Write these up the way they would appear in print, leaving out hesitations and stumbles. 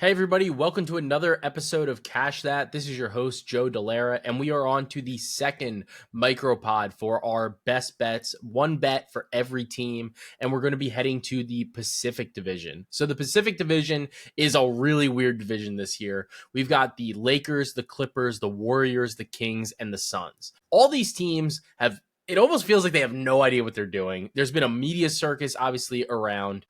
Hey everybody, welcome to another episode of Cash That. This is your host Joe Delara, and we are on to the second micropod for our best bets. One bet for every team, and we're going to be heading to the Pacific Division. So the Pacific Division is a really weird division this year. We've got the Lakers, the Clippers, the Warriors, the Kings, and the Suns. All these teams have it almost feels like they have no idea what they're doing. There's been a media circus, obviously, around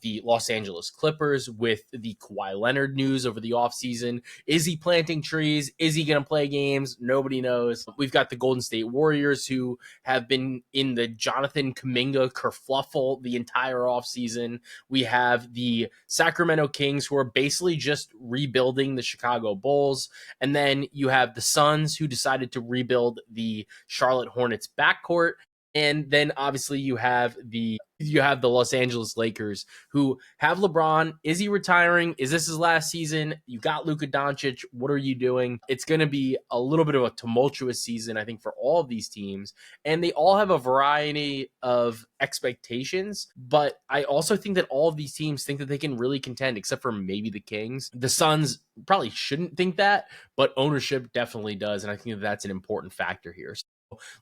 the Los Angeles Clippers with the Kawhi Leonard news over the offseason. Is he planting trees? Is he going to play games? Nobody knows. We've got the Golden State Warriors who have been in the Jonathan Kuminga kerfluffle the entire offseason. We have the Sacramento Kings who are basically just rebuilding the Chicago Bulls. And then you have the Suns who decided to rebuild the Charlotte Hornets backcourt. And then obviously you have the Los Angeles Lakers who have LeBron. Is he retiring? Is this his last season? You got Luka Doncic. What are you doing? It's going to be a little bit of a tumultuous season, I think, for all of these teams. And they all have a variety of expectations. But I also think that all of these teams think that they can really contend, except for maybe the Kings. The Suns probably shouldn't think that, but ownership definitely does. And I think that that's an important factor here.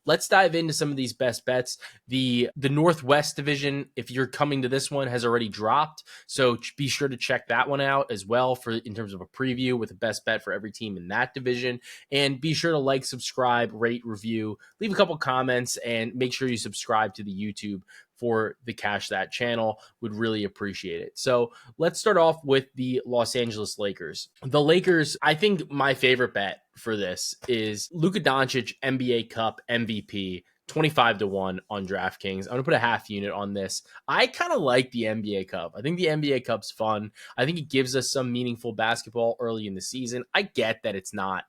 Let's dive into some of these best bets. The Northwest Division, if you're coming to this one, has already dropped. So be sure to check that one out as well in terms of a preview with the best bet for every team in that division. And be sure to like, subscribe, rate, review, leave a couple comments, and make sure you subscribe to the YouTube for the Cash That channel. Would really appreciate it. So let's start off with the Los Angeles Lakers. The Lakers, I think my favorite bet for this is Luka Doncic, NBA Cup MVP, 25-1 on DraftKings. I'm going to put a half unit on this. I kind of like the NBA Cup. I think the NBA Cup's fun. I think it gives us some meaningful basketball early in the season. I get that it's not,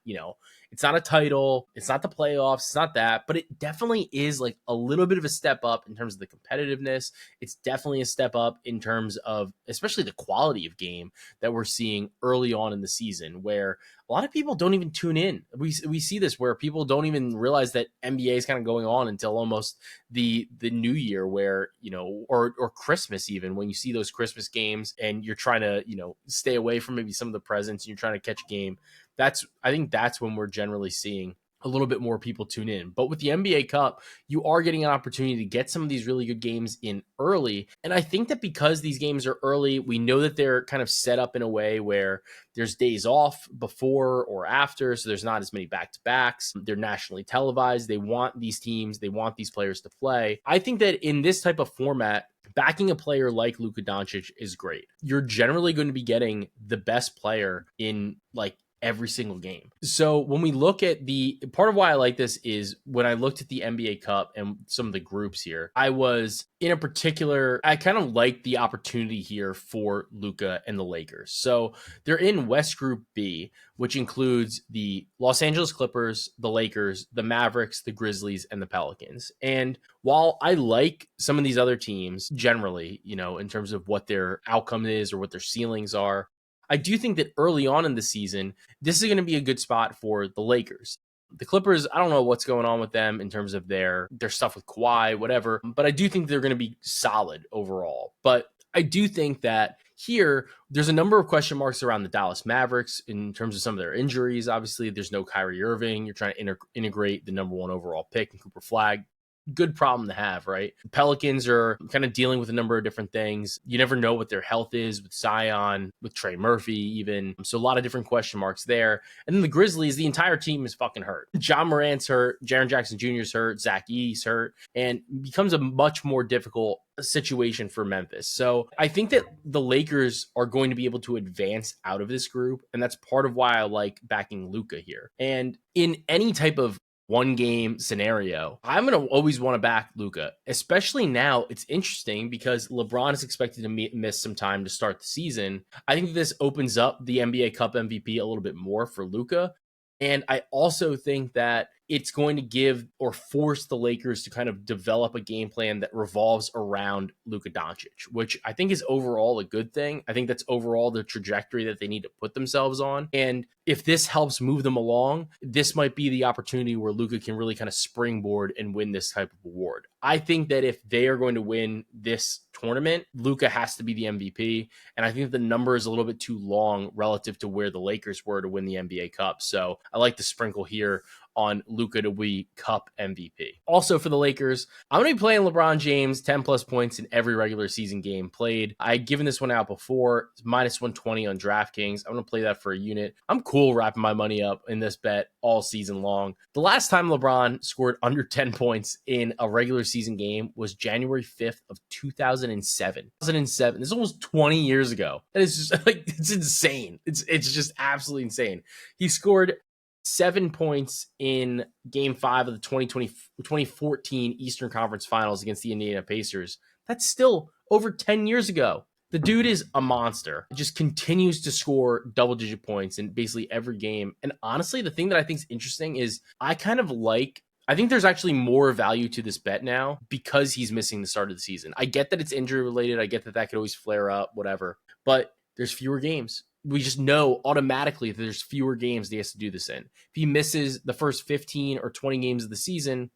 it's not a title. It's not the playoffs. It's not that, but it definitely is like a little bit of a step up in terms of the competitiveness. It's definitely a step up in terms of especially the quality of game that we're seeing early on in the season, where a lot of people don't even tune in. We see this where people don't even realize that NBA is kind of going on until almost the new year, where, or Christmas, even when you see those Christmas games and you're trying to, stay away from maybe some of the presents and you're trying to catch a game. I think that's when we're generally seeing a little bit more people tune in. But with the NBA Cup, you are getting an opportunity to get some of these really good games in early. And I think that because these games are early, we know that they're kind of set up in a way where there's days off before or after, so there's not as many back-to-backs. They're nationally televised. They want these teams, they want these players to play. I think that in this type of format, backing a player like Luka Doncic is great. You're generally going to be getting the best player in every single game. So when we look at the part of why I like this is when I looked at the NBA Cup and some of the groups here, I kind of like the opportunity here for Luka and the Lakers. So they're in West Group B, which includes the Los Angeles Clippers, the Lakers, the Mavericks, the Grizzlies, and the Pelicans. And while I like some of these other teams generally, in terms of what their outcome is or what their ceilings are, I do think that early on in the season, this is going to be a good spot for the Lakers. The Clippers, I don't know what's going on with them in terms of their stuff with Kawhi, whatever, but I do think they're going to be solid overall. But I do think that here, there's a number of question marks around the Dallas Mavericks in terms of some of their injuries. Obviously, there's no Kyrie Irving. You're trying to integrate the number one overall pick in Cooper Flag. Good problem to have, right? The Pelicans are kind of dealing with a number of different things. You never know what their health is with Zion, with Trey Murphy, even. So a lot of different question marks there. And then the Grizzlies, the entire team is fucking hurt. John Morant's hurt, Jaren Jackson Jr. is hurt, Zach Yee's hurt, and becomes a much more difficult situation for Memphis. So I think that the Lakers are going to be able to advance out of this group, and that's part of why I like backing Luka here. And in any type of one game scenario, I'm going to always want to back Luka, especially now. It's interesting because LeBron is expected to miss some time to start the season. I think this opens up the NBA Cup MVP a little bit more for Luka. And I also think that it's going to give or force the Lakers to kind of develop a game plan that revolves around Luka Doncic, which I think is overall a good thing. I think that's overall the trajectory that they need to put themselves on. And if this helps move them along, this might be the opportunity where Luka can really kind of springboard and win this type of award. I think that if they are going to win this tournament, Luka has to be the MVP. And I think the number is a little bit too long relative to where the Lakers were to win the NBA Cup. So I like to sprinkle here on Luka to be Cup MVP. Also for the Lakers, I'm going to be playing LeBron James 10 plus points in every regular season game played. I'd given this one out before. It's minus 120 on DraftKings. I'm going to play that for a unit. I'm cool wrapping my money up in this bet all season long. The last time LeBron scored under 10 points in a regular season game was January 5th of 2007. 2007. This is almost 20 years ago. That is just like, it's insane. It's just absolutely insane. He scored 7 points in game 5 of the 2014 Eastern Conference Finals against the Indiana Pacers. That's still over 10 years ago. The dude is a monster. Just continues to score double-digit points in basically every game. And honestly, the thing that I think is interesting is I think there's actually more value to this bet now because he's missing the start of the season. I get that it's injury related. I get that could always flare up, whatever. But there's fewer games. We just know automatically that there's fewer games that he has to do this in. If he misses the first 15 or 20 games of the season,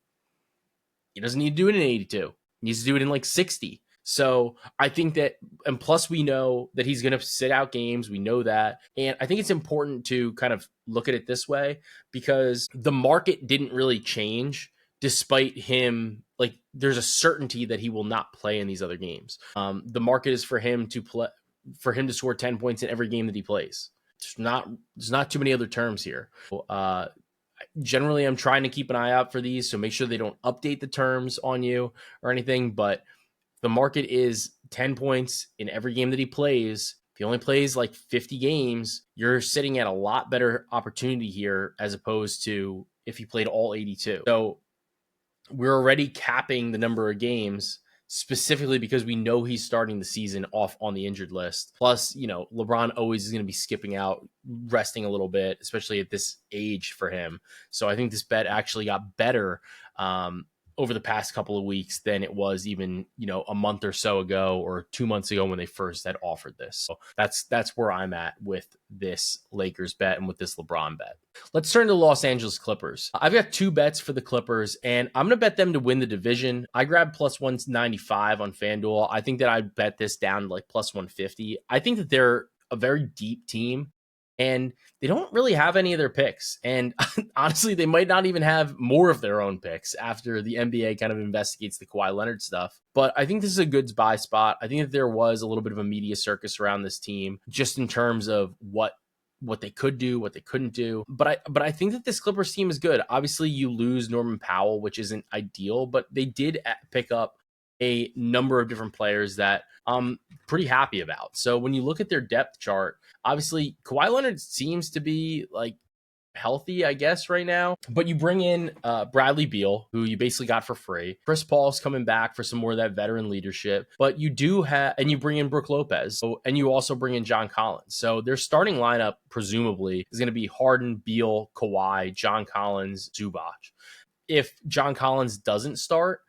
he doesn't need to do it in 82. He needs to do it in like 60. So I think that, and plus we know that he's going to sit out games. We know that. And I think it's important to kind of look at it this way because the market didn't really change despite him. Like there's a certainty that he will not play in these other games. The market is for him to score 10 points in every game that he plays. There's not too many other terms here. Generally, I'm trying to keep an eye out for these, so make sure they don't update the terms on you or anything, but the market is 10 points in every game that he plays. If he only plays like 50 games, you're sitting at a lot better opportunity here as opposed to if he played all 82. So we're already capping the number of games specifically because we know he's starting the season off on the injured list. Plus, LeBron always is going to be skipping out, resting a little bit, especially at this age for him. So I think this bet actually got better over the past couple of weeks than it was even, a month or so ago or 2 months ago when they first had offered this. So that's where I'm at with this Lakers bet and with this LeBron bet. Let's turn to the Los Angeles Clippers. I've got 2 bets for the Clippers, and I'm going to bet them to win the division. I grabbed plus 195 on FanDuel. I think that I'd bet this down to like plus 150. I think that they're a very deep team, and they don't really have any of their picks. And honestly, they might not even have more of their own picks after the NBA kind of investigates the Kawhi Leonard stuff. But I think this is a good buy spot. I think that there was a little bit of a media circus around this team, just in terms of what they could do, what they couldn't do. But I think that this Clippers team is good. Obviously, you lose Norman Powell, which isn't ideal, but they did pick up a number of different players that I'm pretty happy about. So when you look at their depth chart, obviously Kawhi Leonard seems to be like healthy, I guess, right now. But you bring in Bradley Beal, who you basically got for free. Chris Paul's coming back for some more of that veteran leadership. But you do have, and you bring in Brook Lopez. So, and you also bring in John Collins. So their starting lineup, presumably, is going to be Harden, Beal, Kawhi, John Collins, Zubac. If John Collins doesn't start,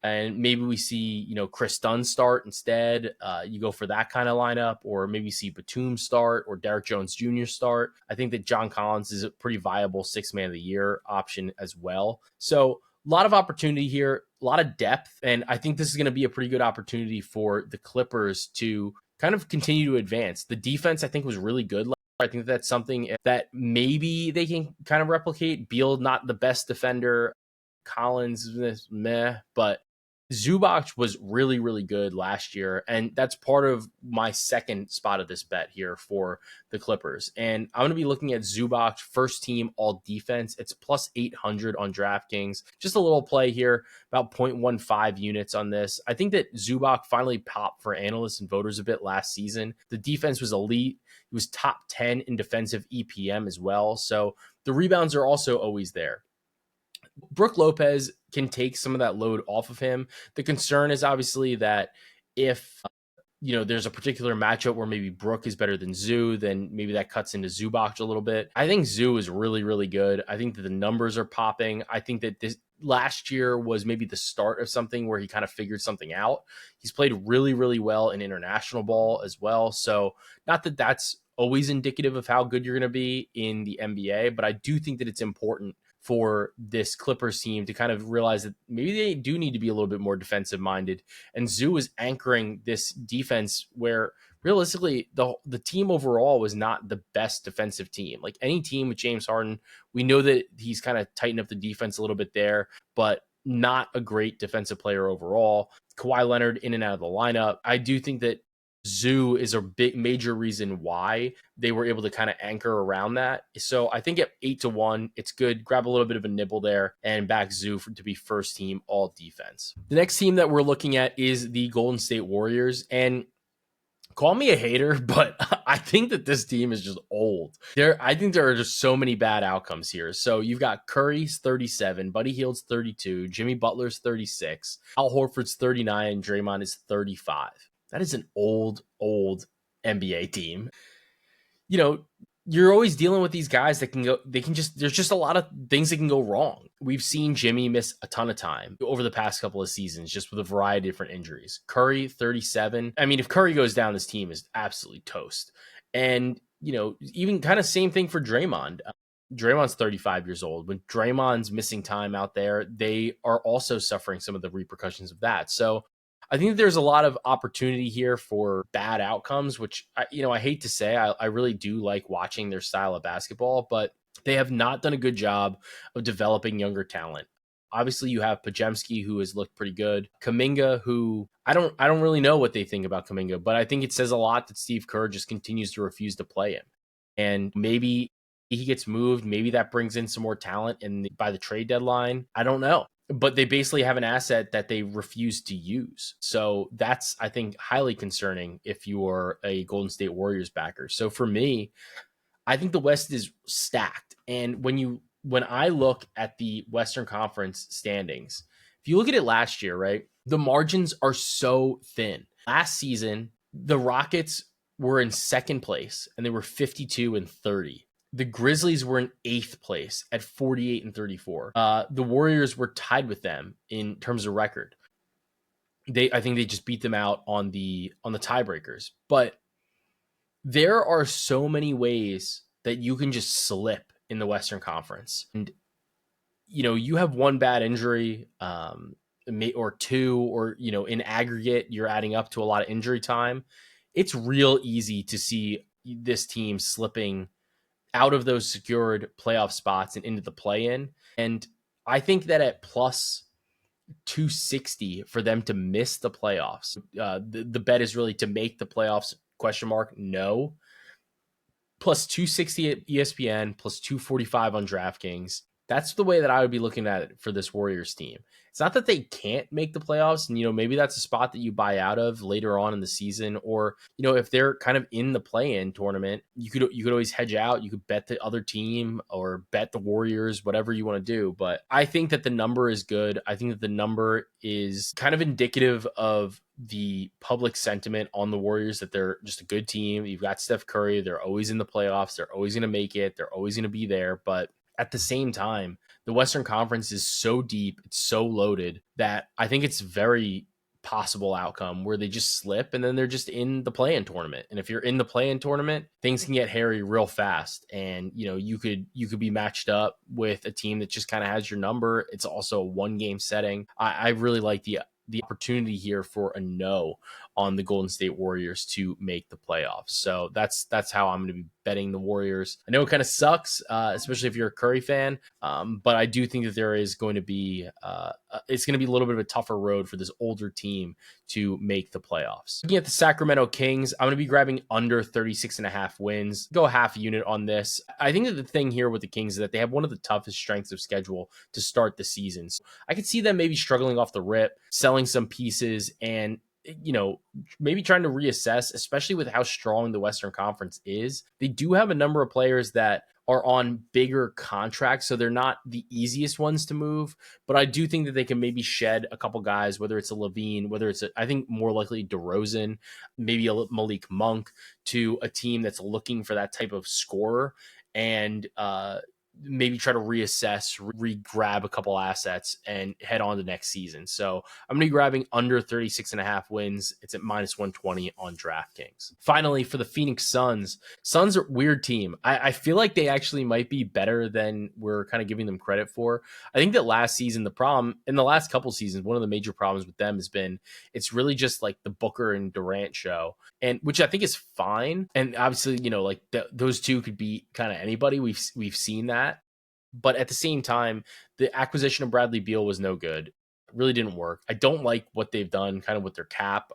and maybe we see, Chris Dunn start instead. You go for that kind of lineup, or maybe see Batum start or Derrick Jones Jr. start. I think that John Collins is a pretty viable 6th man of the year option as well. So a lot of opportunity here, a lot of depth. And I think this is going to be a pretty good opportunity for the Clippers to kind of continue to advance. The defense, I think, was really good. I think that's something that maybe they can kind of replicate. Beal, not the best defender. Collins, meh, but Zubac was really, really good last year, and that's part of my second spot of this bet here for the Clippers. And I'm going to be looking at Zubac first team all defense. It's plus 800 on DraftKings. Just a little play here, about 0.15 units on this. I think that Zubac finally popped for analysts and voters a bit last season. The defense was elite. He was top 10 in defensive EPM as well. So the rebounds are also always there. Brook Lopez can take some of that load off of him. The concern is obviously that if there's a particular matchup where maybe Brook is better than Zoo, then maybe that cuts into Zubac a little bit. I think Zoo is really, really good. I think that the numbers are popping. I think that this last year was maybe the start of something where he kind of figured something out. He's played really, really well in international ball as well. So not that that's always indicative of how good you're going to be in the NBA, but I do think that it's important for this Clippers team to kind of realize that maybe they do need to be a little bit more defensive minded. And Zoo is anchoring this defense where realistically the team overall was not the best defensive team. Like any team with James Harden, we know that he's kind of tightened up the defense a little bit there, but not a great defensive player overall. Kawhi Leonard in and out of the lineup. I do think that Zoo is a big major reason why they were able to kind of anchor around that. So I think at 8-1, it's good. Grab a little bit of a nibble there and back Zoo to be first team all defense. The next team that we're looking at is the Golden State Warriors. And call me a hater, but I think that this team is just old. I think there are just so many bad outcomes here. So you've got Curry's 37, Buddy Hield's 32, Jimmy Butler's 36, Al Horford's 39, and Draymond is 35. That is an old NBA team. You're always dealing with these guys that there's just a lot of things that can go wrong. We've seen Jimmy miss a ton of time over the past couple of seasons, just with a variety of different injuries. Curry, 37. I mean, if Curry goes down, this team is absolutely toast. And, even kind of same thing for Draymond. Draymond's 35 years old. When Draymond's missing time out there, they are also suffering some of the repercussions of that. So I think there's a lot of opportunity here for bad outcomes, which I hate to say. I really do like watching their style of basketball, but they have not done a good job of developing younger talent. Obviously, you have Podziemski, who has looked pretty good. Kuminga, who I don't really know what they think about Kuminga, but I think it says a lot that Steve Kerr just continues to refuse to play him. And maybe he gets moved. Maybe that brings in some more talent by the trade deadline. I don't know. But they basically have an asset that they refuse to use. So that's, I think, highly concerning if you are a Golden State Warriors backer. So for me, I think the West is stacked. And when I look at the Western Conference standings, if you look at it last year, right, the margins are so thin. Last season, the Rockets were in second place and they were 52-30. The Grizzlies were in 8th place at 48-34. The Warriors were tied with them in terms of record. I think they just beat them out on the tiebreakers. But there are so many ways that you can just slip in the Western Conference. And you have one bad injury, or two, or in aggregate, you're adding up to a lot of injury time. It's real easy to see this team slipping out of those secured playoff spots and into the play-in. And I think that at plus 260 for them to miss the playoffs, the bet is really to make the playoffs, ? No. Plus 260 at ESPN, plus 245 on DraftKings. That's the way that I would be looking at it for this Warriors team. It's not that they can't make the playoffs, and maybe that's a spot that you buy out of later on in the season, or if they're kind of in the play-in tournament, you could always hedge out. You could bet the other team or bet the Warriors, whatever you want to do. But I think that the number is good. I think that the number is kind of indicative of the public sentiment on the Warriors, that they're just a good team. You've got Steph Curry. They're always in the playoffs. They're always going to make it. They're always going to be there. But at the same time, the Western Conference is so deep, it's so loaded, that I think it's very possible outcome where they just slip and then they're just in the play-in tournament. And if you're in the play-in tournament, things can get hairy real fast. And, you could be matched up with a team that just kind of has your number. It's also a one-game setting. I really like the opportunity here for a no on the Golden State Warriors to make the playoffs. So that's how I'm going to be betting the Warriors. I know it kind of sucks, especially if you're a Curry fan, but I do think that there is going to be it's going to be a little bit of a tougher road for this older team to make the playoffs. Looking at the Sacramento Kings, I'm going to be grabbing under 36.5 wins. Go half a unit on this. I think that the thing here with the Kings is that they have one of the toughest strengths of schedule to start the season. So I could see them maybe struggling off the rip, selling some pieces, and maybe trying to reassess, especially with how strong the Western Conference is. They do have a number of players that are on bigger contracts, so they're not the easiest ones to move. But I do think that they can maybe shed a couple guys, whether it's a Levine, whether it's I think more likely DeRozan, maybe a Malik Monk, to a team that's looking for that type of scorer, and maybe try to reassess, grab a couple assets and head on to next season. So I'm going to be grabbing under 36.5 wins. It's at minus 120 on DraftKings. Finally, for the Phoenix Suns are a weird team. I feel like they actually might be better than we're kind of giving them credit for. I think that last season, the problem in the last couple seasons, one of the major problems with them has been it's really just like the Booker and Durant show, and which I think is fine. And obviously, like those two could be kind of anybody. We've seen that. But at the same time, the acquisition of Bradley Beal was no good. It really didn't work. I don't like what they've done kind of with their cap.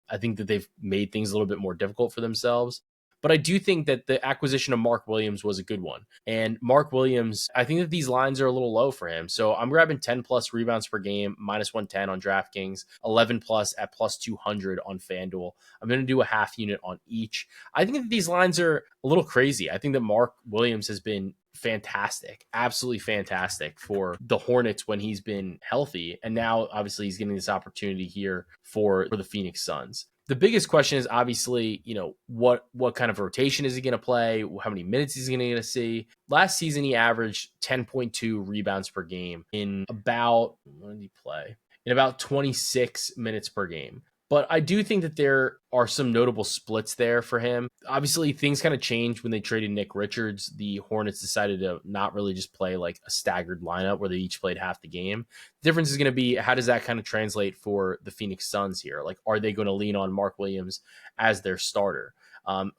I think that they've made things a little bit more difficult for themselves. But I do think that the acquisition of Mark Williams was a good one. And Mark Williams, I think that these lines are a little low for him. So I'm grabbing 10 plus rebounds per game, minus 110 on DraftKings, 11 plus at plus 200 on FanDuel. I'm going to do a half unit on each. I think that these lines are a little crazy. I think that Mark Williams has been fantastic, absolutely fantastic for the Hornets when he's been healthy. And now obviously he's getting this opportunity here for the Phoenix Suns. The biggest question is obviously, what kind of rotation is he going to play? How many minutes is he going to see? Last season, he averaged 10.2 rebounds per game in about, what did he play? In about 26 minutes per game. But I do think that there are some notable splits there for him. Obviously, things kind of changed when they traded Nick Richards. The Hornets decided to not really just play like a staggered lineup where they each played half the game. The difference is going to be, how does that kind of translate for the Phoenix Suns here? Like, are they going to lean on Mark Williams as their starter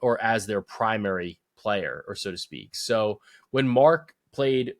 or as their primary player, or so to speak? So when Mark played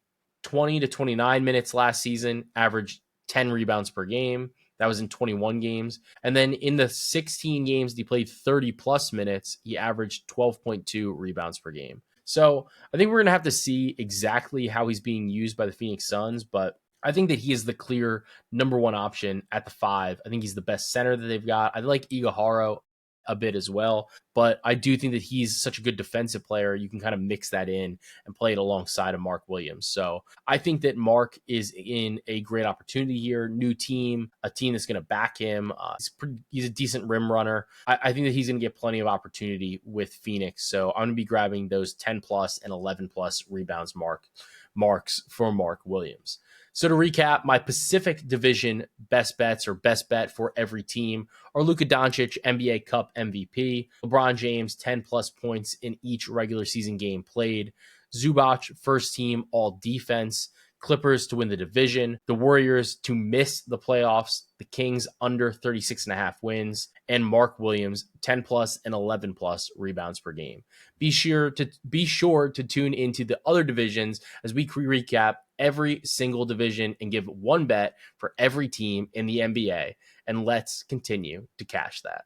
20 to 29 minutes last season, averaged 10 rebounds per game. That was in 21 games. And then in the 16 games he played 30 plus minutes, he averaged 12.2 rebounds per game. So I think we're going to have to see exactly how he's being used by the Phoenix Suns, but I think that he is the clear number one option at the 5. I think he's the best center that they've got. I like Igaharo a bit as well, but I do think that he's such a good defensive player. You can kind of mix that in and play it alongside of Mark Williams. So I think that Mark is in a great opportunity here. New team, a team that's going to back him. He's a decent rim runner. I think that he's going to get plenty of opportunity with Phoenix. So I'm going to be grabbing those 10 plus and 11 plus rebounds marks for Mark Williams. So to recap, my Pacific Division best bets, or best bet for every team, are Luka Doncic, NBA Cup MVP, LeBron James, 10 plus points in each regular season game played, Zubac, first team all defense, Clippers to win the division, the Warriors to miss the playoffs, the Kings under 36.5 wins, and Mark Williams 10 plus and 11 plus rebounds per game. Be sure to tune into the other divisions as we recap every single division and give one bet for every team in the NBA. And let's continue to cash that.